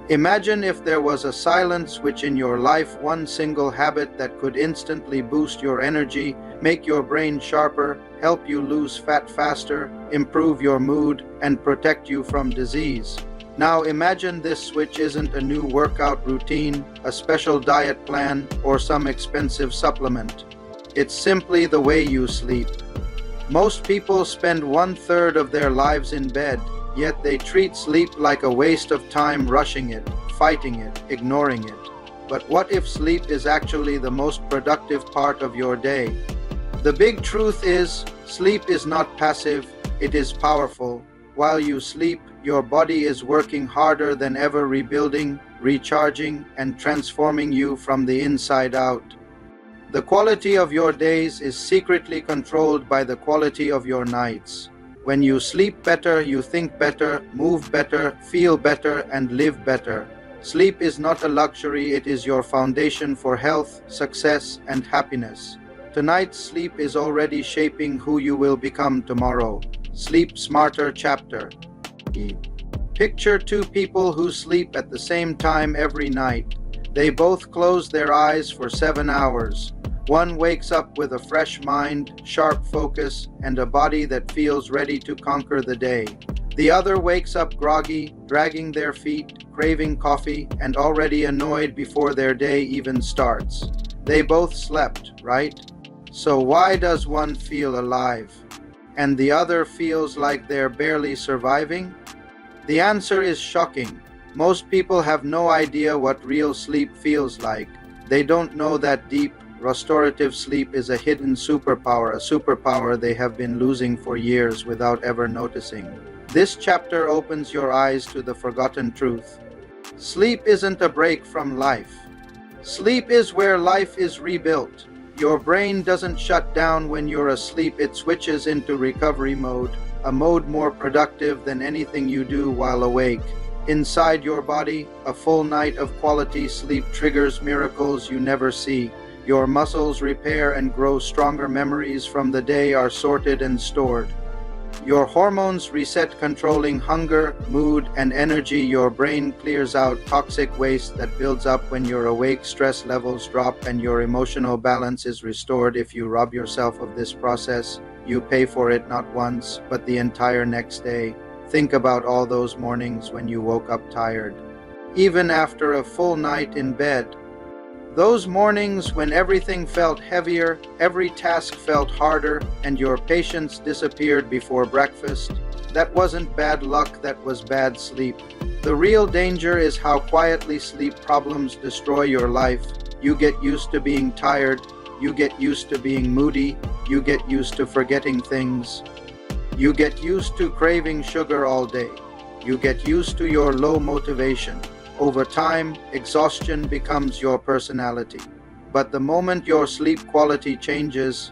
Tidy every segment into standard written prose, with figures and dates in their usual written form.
Imagine if there was a silent switch in your life, one single habit that could instantly boost your energy, make your brain sharper, help you lose fat faster, improve your mood, and protect you from disease. Now imagine this switch isn't a new workout routine, a special diet plan, or some expensive supplement. It's simply the way you sleep. Most people spend 1/3 of their lives in bed, yet they treat sleep like a waste of time, rushing it, fighting it, ignoring it. But what if sleep is actually the most productive part of your day? The big truth is, sleep is not passive, it is powerful. While you sleep, your body is working harder than ever, rebuilding, recharging, and transforming you from the inside out. The quality of your days is secretly controlled by the quality of your nights. When you sleep better, you think better, move better, feel better, and live better. Sleep is not a luxury, it is your foundation for health, success, and happiness. Tonight's sleep is already shaping who you will become tomorrow. Sleep Smarter Chapter. Picture two people who sleep at the same time every night. They both close their eyes for 7 hours. One wakes up with a fresh mind, sharp focus, and a body that feels ready to conquer the day. The other wakes up groggy, dragging their feet, craving coffee, and already annoyed before their day even starts. They both slept, right? So why does one feel alive, and the other feels like they're barely surviving? The answer is shocking. Most people have no idea what real sleep feels like. They don't know that deep, restorative sleep is a hidden superpower, a superpower they have been losing for years without ever noticing. This chapter opens your eyes to the forgotten truth. Sleep isn't a break from life. Sleep is where life is rebuilt. Your brain doesn't shut down when you're asleep, it switches into recovery mode, a mode more productive than anything you do while awake. Inside your body, a full night of quality sleep triggers miracles you never see. Your muscles repair and grow stronger, memories from the day are sorted and stored. Your hormones reset, controlling hunger, mood, and energy. Your brain clears out toxic waste that builds up when you're awake. Stress levels drop and your emotional balance is restored. If you rob yourself of this process, you pay for it not once, but the entire next day. Think about all those mornings when you woke up tired, even after a full night in bed. Those mornings when everything felt heavier, every task felt harder, and your patience disappeared before breakfast. That wasn't bad luck, that was bad sleep. The real danger is how quietly sleep problems destroy your life. You get used to being tired, you get used to being moody, you get used to forgetting things. You get used to craving sugar all day. You get used to your low motivation. Over time, exhaustion becomes your personality. But the moment your sleep quality changes,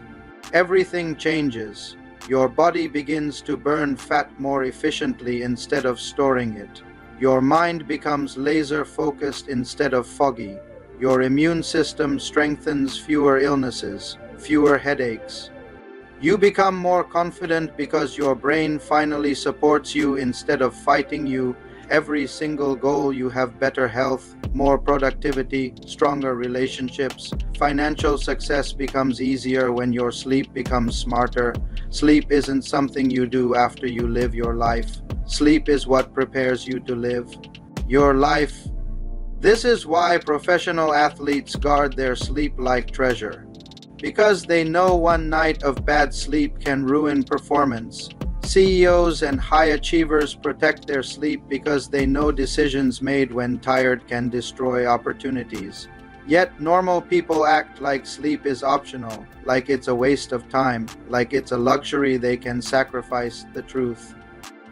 everything changes. Your body begins to burn fat more efficiently instead of storing it. Your mind becomes laser focused instead of foggy. Your immune system strengthens, fewer illnesses, fewer headaches. You become more confident because your brain finally supports you instead of fighting you. Every single goal you have: better health, more productivity, stronger relationships. Financial success becomes easier when your sleep becomes smarter. Sleep isn't something you do after you live your life. Sleep is what prepares you to live your life. This is why professional athletes guard their sleep like treasure. Because they know one night of bad sleep can ruin performance. CEOs and high achievers protect their sleep because they know decisions made when tired can destroy opportunities. Yet normal people act like sleep is optional, like it's a waste of time, like it's a luxury they can sacrifice. The truth: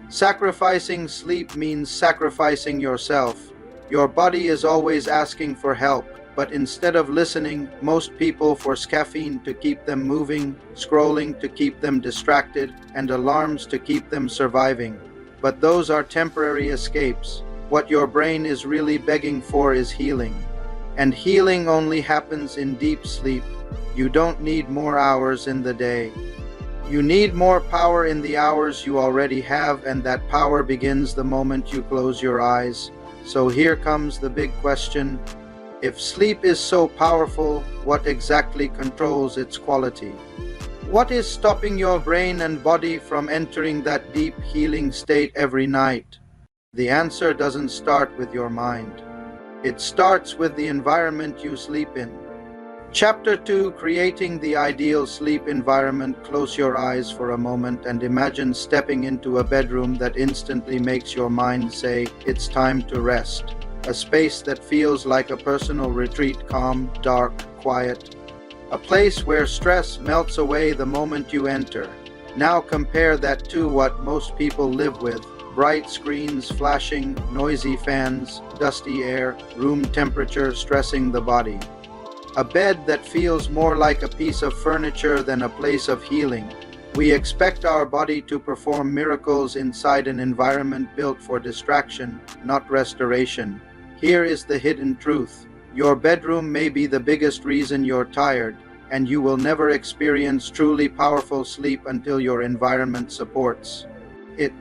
sacrificing sleep means sacrificing yourself. Your body is always asking for help, but instead of listening, most people force caffeine to keep them moving, scrolling to keep them distracted, and alarms to keep them surviving. But those are temporary escapes. What your brain is really begging for is healing. And healing only happens in deep sleep. You don't need more hours in the day. You need more power in the hours you already have, and that power begins the moment you close your eyes. So here comes the big question. If sleep is so powerful, what exactly controls its quality? What is stopping your brain and body from entering that deep healing state every night? The answer doesn't start with your mind. It starts with the environment you sleep in. Chapter 2, Creating the Ideal Sleep Environment. Close your eyes for a moment and imagine stepping into a bedroom that instantly makes your mind say, "It's time to rest." A space that feels like a personal retreat, calm, dark, quiet. A place where stress melts away the moment you enter. Now compare that to what most people live with. Bright screens flashing, noisy fans, dusty air, room temperature stressing the body. A bed that feels more like a piece of furniture than a place of healing. We expect our body to perform miracles inside an environment built for distraction, not restoration. Here is the hidden truth. Your bedroom may be the biggest reason you're tired, and you will never experience truly powerful sleep until your environment supports it.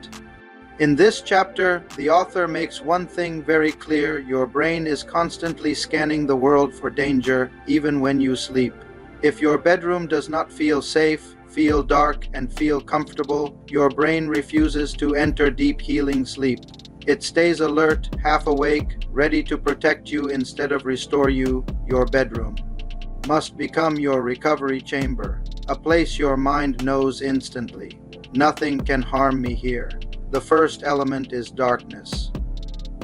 In this chapter, the author makes one thing very clear: your brain is constantly scanning the world for danger, even when you sleep. If your bedroom does not feel safe, feel dark, and feel comfortable, your brain refuses to enter deep healing sleep. It stays alert, half awake, ready to protect you instead of restore you. Your bedroom must become your recovery chamber, a place your mind knows instantly. Nothing can harm me here. The first element is darkness.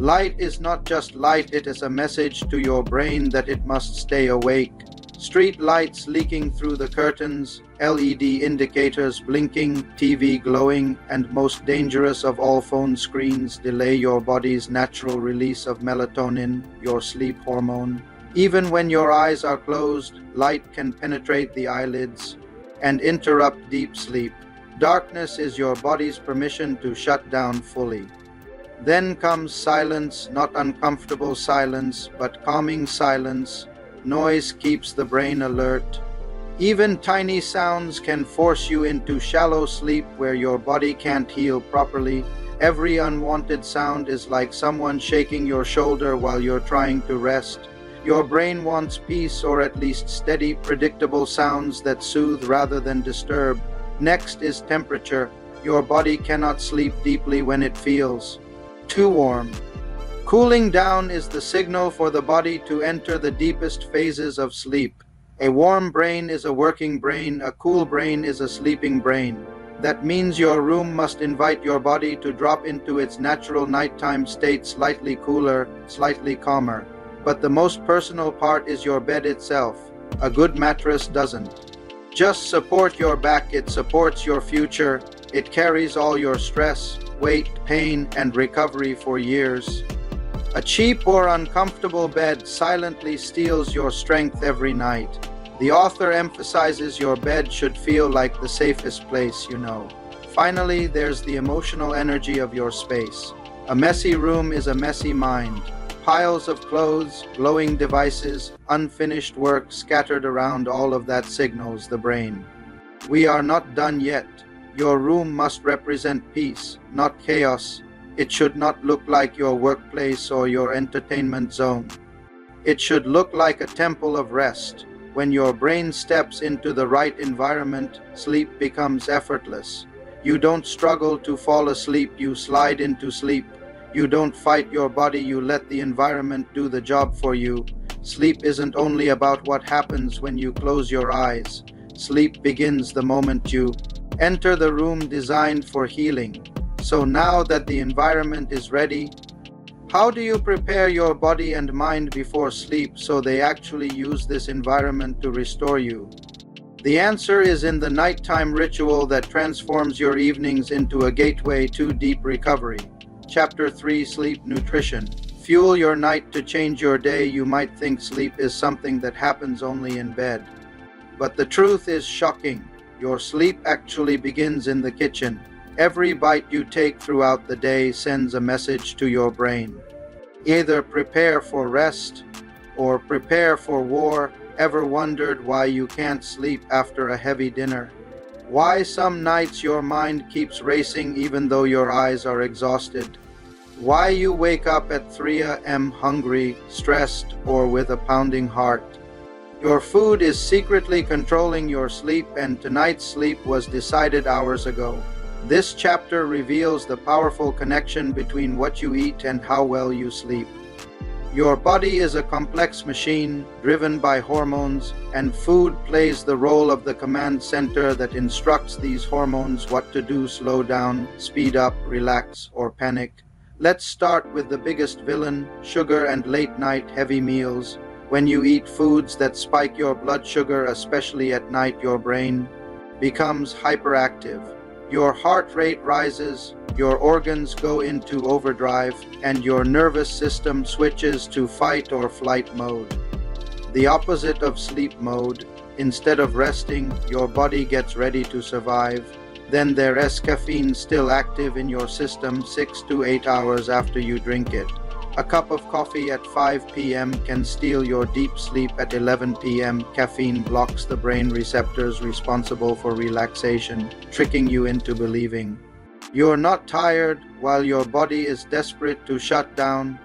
Light is not just light, it is a message to your brain that it must stay awake. Street lights leaking through the curtains, LED indicators blinking, TV glowing, and most dangerous of all, phone screens delay your body's natural release of melatonin, your sleep hormone. Even when your eyes are closed, light can penetrate the eyelids and interrupt deep sleep. Darkness is your body's permission to shut down fully. Then comes silence, not uncomfortable silence, but calming silence. Noise keeps the brain alert. Even tiny sounds can force you into shallow sleep where your body can't heal properly. Every unwanted sound is like someone shaking your shoulder while you're trying to rest. Your brain wants peace, or at least steady, predictable sounds that soothe rather than disturb. Next is temperature. Your body cannot sleep deeply when it feels too warm. Cooling down is the signal for the body to enter the deepest phases of sleep. A warm brain is a working brain, a cool brain is a sleeping brain. That means your room must invite your body to drop into its natural nighttime state, slightly cooler, slightly calmer. But the most personal part is your bed itself. A good mattress doesn't just support your back, it supports your future. It carries all your stress, weight, pain, and recovery for years. A cheap or uncomfortable bed silently steals your strength every night. The author emphasizes your bed should feel like the safest place you know. Finally, there's the emotional energy of your space. A messy room is a messy mind. Piles of clothes, glowing devices, unfinished work scattered around, all of that signals the brain. We are not done yet. Your room must represent peace, not chaos. It should not look like your workplace or your entertainment zone. It should look like a temple of rest. When your brain steps into the right environment, sleep becomes effortless. You don't struggle to fall asleep, you slide into sleep. You don't fight your body, you let the environment do the job for you. Sleep isn't only about what happens when you close your eyes. Sleep begins the moment you enter the room designed for healing. So now that the environment is ready, how do you prepare your body and mind before sleep so they actually use this environment to restore you? The answer is in the nighttime ritual that transforms your evenings into a gateway to deep recovery. Chapter 3, Sleep Nutrition. Fuel your night to change your day. You might think sleep is something that happens only in bed. But the truth is shocking. Your sleep actually begins in the kitchen. Every bite you take throughout the day sends a message to your brain. Either prepare for rest or prepare for war. Ever wondered why you can't sleep after a heavy dinner? Why some nights your mind keeps racing even though your eyes are exhausted? Why you wake up at 3 a.m. hungry, stressed, or with a pounding heart. Your food is secretly controlling your sleep, and tonight's sleep was decided hours ago. This chapter reveals the powerful connection between what you eat and how well you sleep. Your body is a complex machine driven by hormones, and food plays the role of the command center that instructs these hormones what to do: slow down, speed up, relax, or panic. Let's start with the biggest villain: sugar and late-night heavy meals. When you eat foods that spike your blood sugar, especially at night, your brain becomes hyperactive. Your heart rate rises, your organs go into overdrive, and your nervous system switches to fight or flight mode. The opposite of sleep mode. Instead of resting, your body gets ready to survive. Then there is caffeine still active in your system 6 to 8 hours after you drink it. A cup of coffee at 5 p.m. can steal your deep sleep at 11 p.m. Caffeine blocks the brain receptors responsible for relaxation, tricking you into believing you're not tired while your body is desperate to shut down.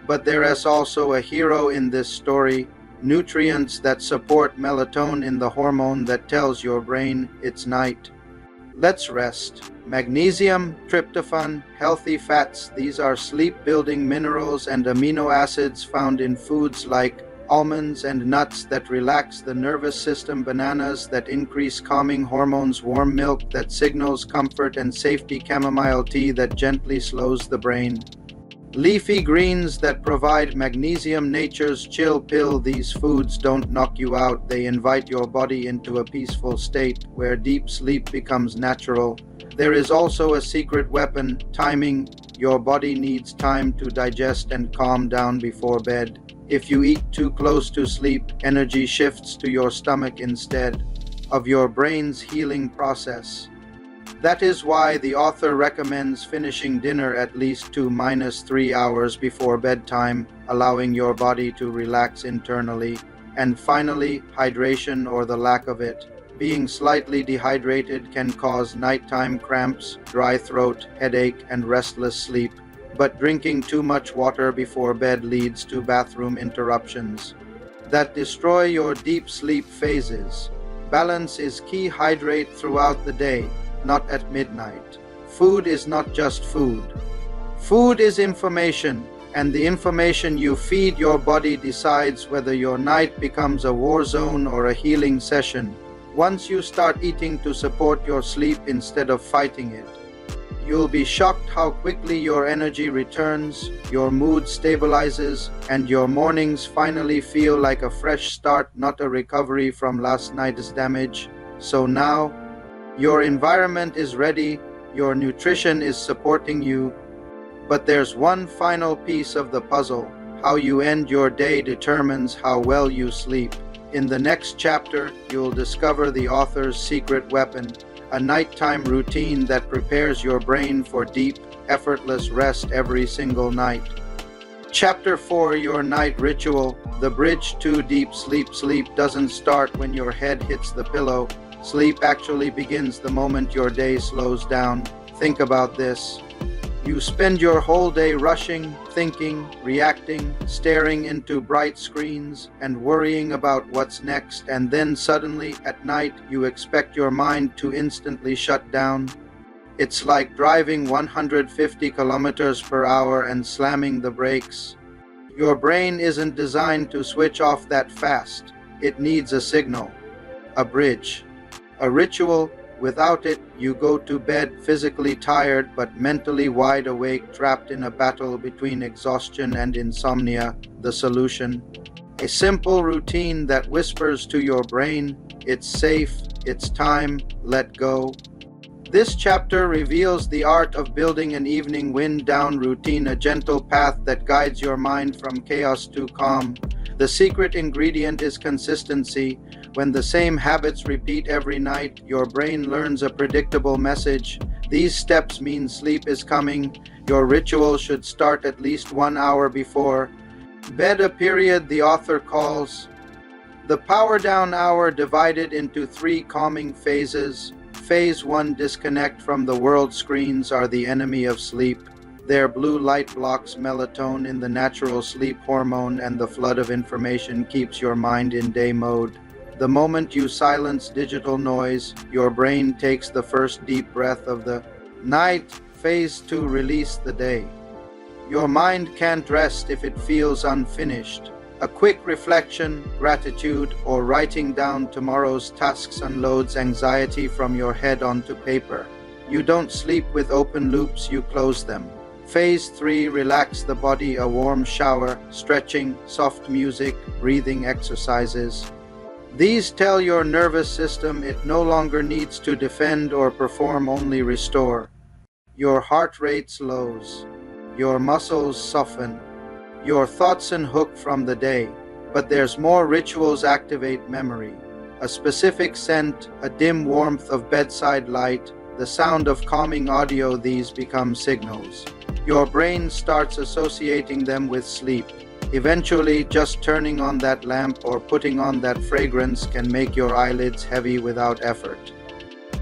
But there is also a hero in this story: nutrients that support melatonin, the hormone that tells your brain it's night. Let's rest. Magnesium, tryptophan, healthy fats. These are sleep-building minerals and amino acids found in foods like almonds and nuts that relax the nervous system, bananas that increase calming hormones, warm milk that signals comfort and safety, chamomile tea that gently slows the brain. Leafy greens that provide magnesium, nature's chill pill. These foods don't knock you out, they invite your body into a peaceful state where deep sleep becomes natural. There is also a secret weapon: timing. Your body needs time to digest and calm down before bed. If you eat too close to sleep, energy shifts to your stomach instead of your brain's healing process. That is why the author recommends finishing dinner at least 2-3 hours before bedtime, allowing your body to relax internally. And finally, hydration or the lack of it. Being slightly dehydrated can cause nighttime cramps, dry throat, headache, and restless sleep. But drinking too much water before bed leads to bathroom interruptions that destroy your deep sleep phases. Balance is key. Hydrate throughout the day, not at midnight. Food is not just food. Food is information, and the information you feed your body decides whether your night becomes a war zone or a healing session. Once you start eating to support your sleep instead of fighting it, you'll be shocked how quickly your energy returns, your mood stabilizes, and your mornings finally feel like a fresh start, not a recovery from last night's damage. So now, your environment is ready, your nutrition is supporting you, but there's one final piece of the puzzle. How you end your day determines how well you sleep. In the next chapter, you'll discover the author's secret weapon: a nighttime routine that prepares your brain for deep, effortless rest every single night. Chapter 4: Your Night Ritual. The bridge to deep sleep. Sleep doesn't start when your head hits the pillow. Sleep actually begins the moment your day slows down. Think about this. You spend your whole day rushing, thinking, reacting, staring into bright screens, and worrying about what's next, and then suddenly, at night, you expect your mind to instantly shut down. It's like driving 150 kilometers per hour and slamming the brakes. Your brain isn't designed to switch off that fast. It needs a signal, a bridge, a ritual. Without it, you go to bed physically tired but mentally wide awake, trapped in a battle between exhaustion and insomnia. The solution: a simple routine that whispers to your brain, it's safe, it's time, let go. This chapter reveals the art of building an evening wind-down routine, a gentle path that guides your mind from chaos to calm. The secret ingredient is consistency. When the same habits repeat every night, your brain learns a predictable message. These steps mean sleep is coming. Your ritual should start at least 1 hour before bed, a period the author calls the power down hour, divided into 3 calming phases. Phase 1: disconnect from the world. Screens are the enemy of sleep. Their blue light blocks melatonin, the natural sleep hormone, and the flood of information keeps your mind in day mode. The moment you silence digital noise, your brain takes the first deep breath of the night phase to release the day. Your mind can't rest if it feels unfinished. A quick reflection, gratitude, or writing down tomorrow's tasks unloads anxiety from your head onto paper. You don't sleep with open loops, you close them. Phase 3, relax the body, a warm shower, stretching, soft music, breathing exercises. These tell your nervous system it no longer needs to defend or perform, only restore. Your heart rate slows. Your muscles soften. Your thoughts unhook from the day. But there's more. Rituals activate memory. A specific scent, a dim warmth of bedside light, the sound of calming audio, these become signals. Your brain starts associating them with sleep. Eventually, just turning on that lamp or putting on that fragrance can make your eyelids heavy without effort.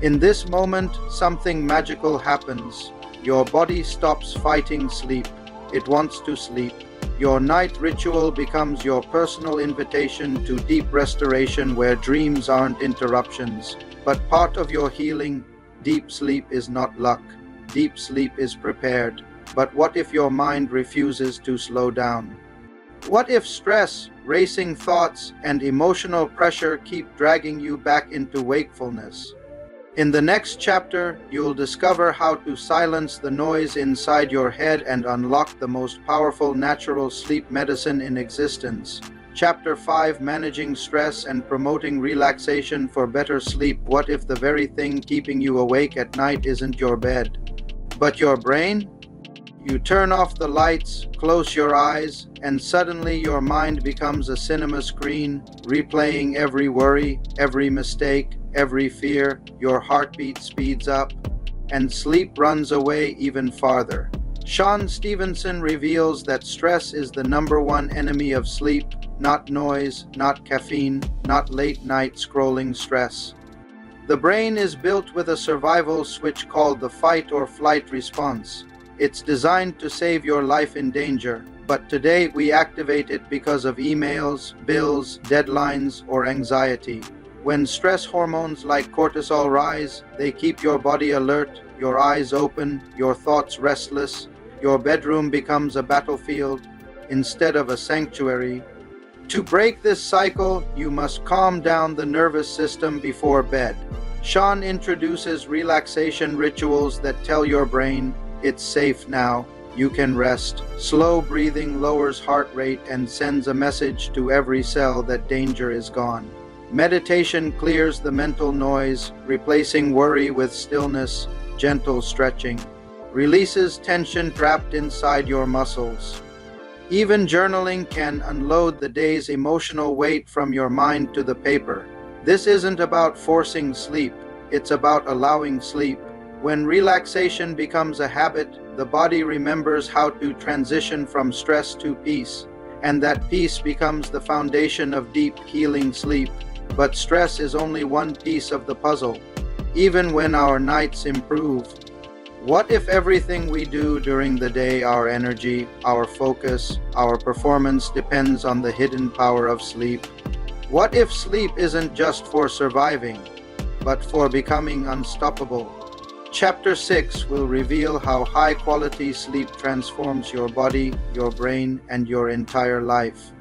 In this moment, something magical happens. Your body stops fighting sleep. It wants to sleep. Your night ritual becomes your personal invitation to deep restoration, where dreams aren't interruptions, but part of your healing. Deep sleep is not luck. Deep sleep is prepared. But what if your mind refuses to slow down? What if stress, racing thoughts, and emotional pressure keep dragging you back into wakefulness? In the next chapter, you'll discover how to silence the noise inside your head and unlock the most powerful natural sleep medicine in existence. Chapter 5, Managing Stress and Promoting Relaxation for Better Sleep. What if the very thing keeping you awake at night isn't your bed, but your brain? You turn off the lights, close your eyes, and suddenly your mind becomes a cinema screen, replaying every worry, every mistake, every fear. Your heartbeat speeds up, and sleep runs away even farther. Shawn Stevenson reveals that stress is the #1 enemy of sleep, not noise, not caffeine, not late-night scrolling stress. The brain is built with a survival switch called the fight or flight response. It's designed to save your life in danger, but today we activate it because of emails, bills, deadlines, or anxiety. When stress hormones like cortisol rise, they keep your body alert, your eyes open, your thoughts restless. Your bedroom becomes a battlefield instead of a sanctuary. To break this cycle, you must calm down the nervous system before bed. Shawn introduces relaxation rituals that tell your brain, it's safe now, you can rest. Slow breathing lowers heart rate and sends a message to every cell that danger is gone. Meditation clears the mental noise, replacing worry with stillness. Gentle stretching releases tension trapped inside your muscles. Even journaling can unload the day's emotional weight from your mind to the paper. This isn't about forcing sleep, it's about allowing sleep. When relaxation becomes a habit, the body remembers how to transition from stress to peace, and that peace becomes the foundation of deep, healing sleep. But stress is only one piece of the puzzle. Even when our nights improve, what if everything we do during the day, our energy, our focus, our performance, depends on the hidden power of sleep? What if sleep isn't just for surviving, but for becoming unstoppable? Chapter 6 will reveal how high-quality sleep transforms your body, your brain, and your entire life.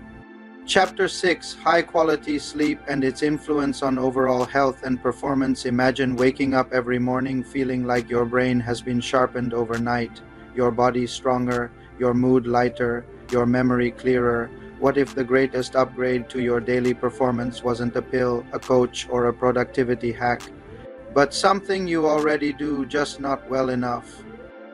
Chapter 6, High-Quality Sleep and Its Influence on Overall Health and Performance. Imagine waking up every morning feeling like your brain has been sharpened overnight, your body stronger, your mood lighter, your memory clearer. What if the greatest upgrade to your daily performance wasn't a pill, a coach, or a productivity hack, but something you already do, just not well enough?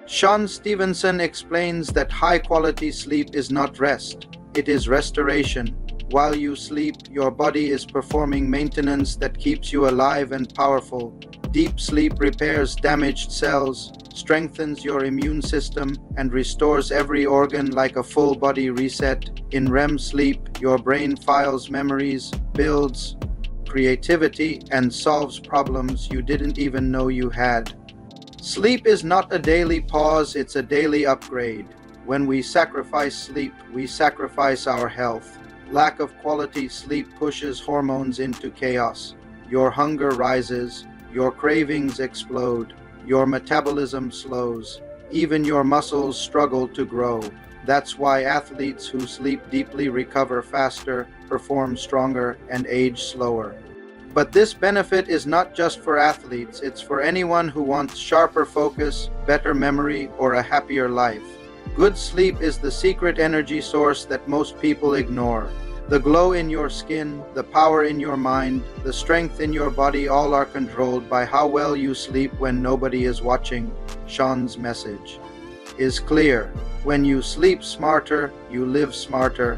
Shawn Stevenson explains that high-quality sleep is not rest, it is restoration. While you sleep, your body is performing maintenance that keeps you alive and powerful. Deep sleep repairs damaged cells, strengthens your immune system, and restores every organ like a full-body reset. In REM sleep, your brain files memories, builds creativity, and solves problems you didn't even know you had. Sleep is not a daily pause, it's a daily upgrade. When we sacrifice sleep, we sacrifice our health. Lack of quality sleep pushes hormones into chaos. Your hunger rises, your cravings explode, your metabolism slows, even your muscles struggle to grow. That's why athletes who sleep deeply recover faster, perform stronger, and age slower. But this benefit is not just for athletes, it's for anyone who wants sharper focus, better memory, or a happier life. Good sleep is the secret energy source that most people ignore. The glow in your skin, the power in your mind, the strength in your body all are controlled by how well you sleep when nobody is watching. Shawn's message is clear. When you sleep smarter, you live smarter.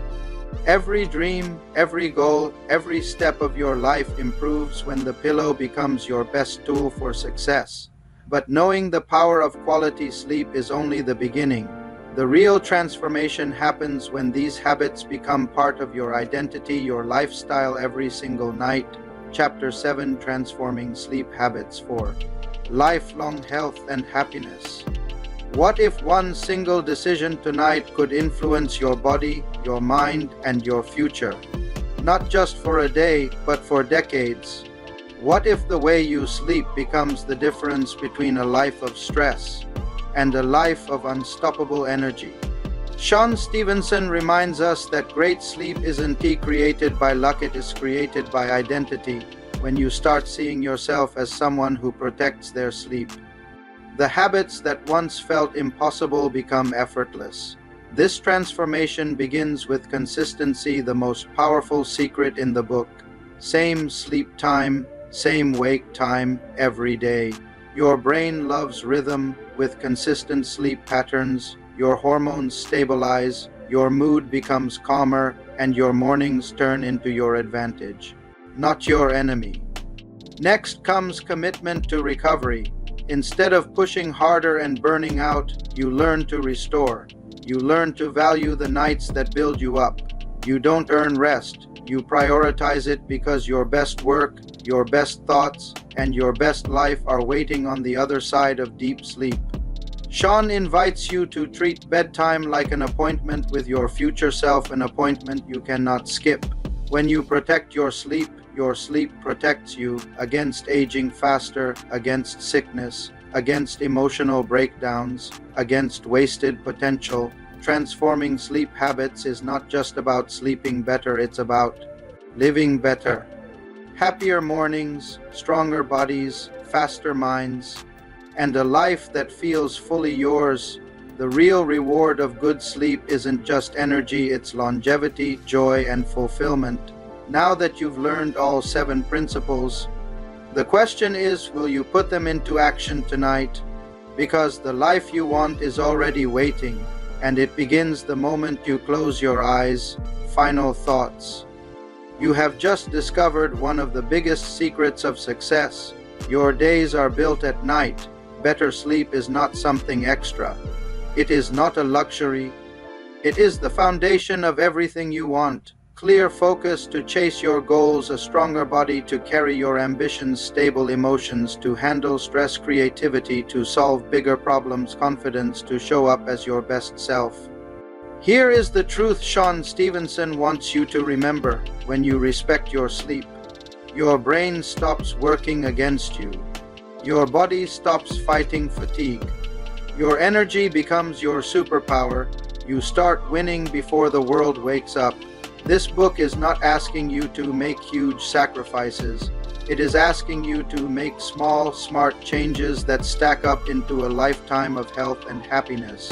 Every dream, every goal, every step of your life improves when the pillow becomes your best tool for success. But knowing the power of quality sleep is only the beginning. The real transformation happens when these habits become part of your identity, your lifestyle every single night. Chapter 7, Transforming Sleep Habits for Lifelong Health and Happiness. What if one single decision tonight could influence your body, your mind, and your future? Not just for a day, but for decades. What if the way you sleep becomes the difference between a life of stress and a life of unstoppable energy? Shawn Stevenson reminds us that great sleep isn't created by luck, it is created by identity. When you start seeing yourself as someone who protects their sleep, the habits that once felt impossible become effortless. This transformation begins with consistency, the most powerful secret in the book. Same sleep time, same wake time, every day. Your brain loves rhythm. With consistent sleep patterns, your hormones stabilize, your mood becomes calmer, and your mornings turn into your advantage, not your enemy. Next comes commitment to recovery. Instead of pushing harder and burning out, you learn to restore. You learn to value the nights that build you up. You don't earn rest. You prioritize it because your best work, your best thoughts, and your best life are waiting on the other side of deep sleep. Shawn invites you to treat bedtime like an appointment with your future self, an appointment you cannot skip. When you protect your sleep protects you against aging faster, against sickness, against emotional breakdowns, against wasted potential. Transforming sleep habits is not just about sleeping better, it's about living better. Happier mornings, stronger bodies, faster minds, and a life that feels fully yours. The real reward of good sleep isn't just energy, it's longevity, joy, and fulfillment. Now that you've learned all 7 principles, the question is, will you put them into action tonight? Because the life you want is already waiting, and it begins the moment you close your eyes. Final thoughts. You have just discovered one of the biggest secrets of success. Your days are built at night. Better sleep is not something extra. It is not a luxury. It is the foundation of everything you want. Clear focus to chase your goals, a stronger body to carry your ambitions, stable emotions to handle stress, creativity to solve bigger problems, confidence to show up as your best self. Here is the truth Shawn Stevenson wants you to remember. When you respect your sleep, your brain stops working against you. Your body stops fighting fatigue. Your energy becomes your superpower. You start winning before the world wakes up. This book is not asking you to make huge sacrifices. It is asking you to make small, smart changes that stack up into a lifetime of health and happiness.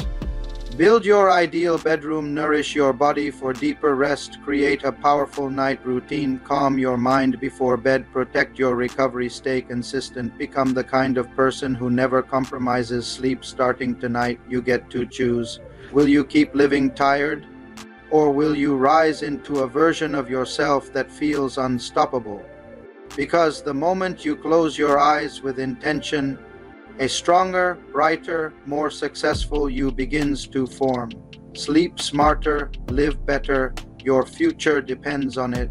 Build your ideal bedroom, nourish your body for deeper rest, create a powerful night routine, calm your mind before bed, protect your recovery, stay consistent, become the kind of person who never compromises sleep. Starting tonight, you get to choose. Will you keep living tired? Or will you rise into a version of yourself that feels unstoppable? Because the moment you close your eyes with intention, a stronger, brighter, more successful you begins to form. Sleep smarter, live better, your future depends on it.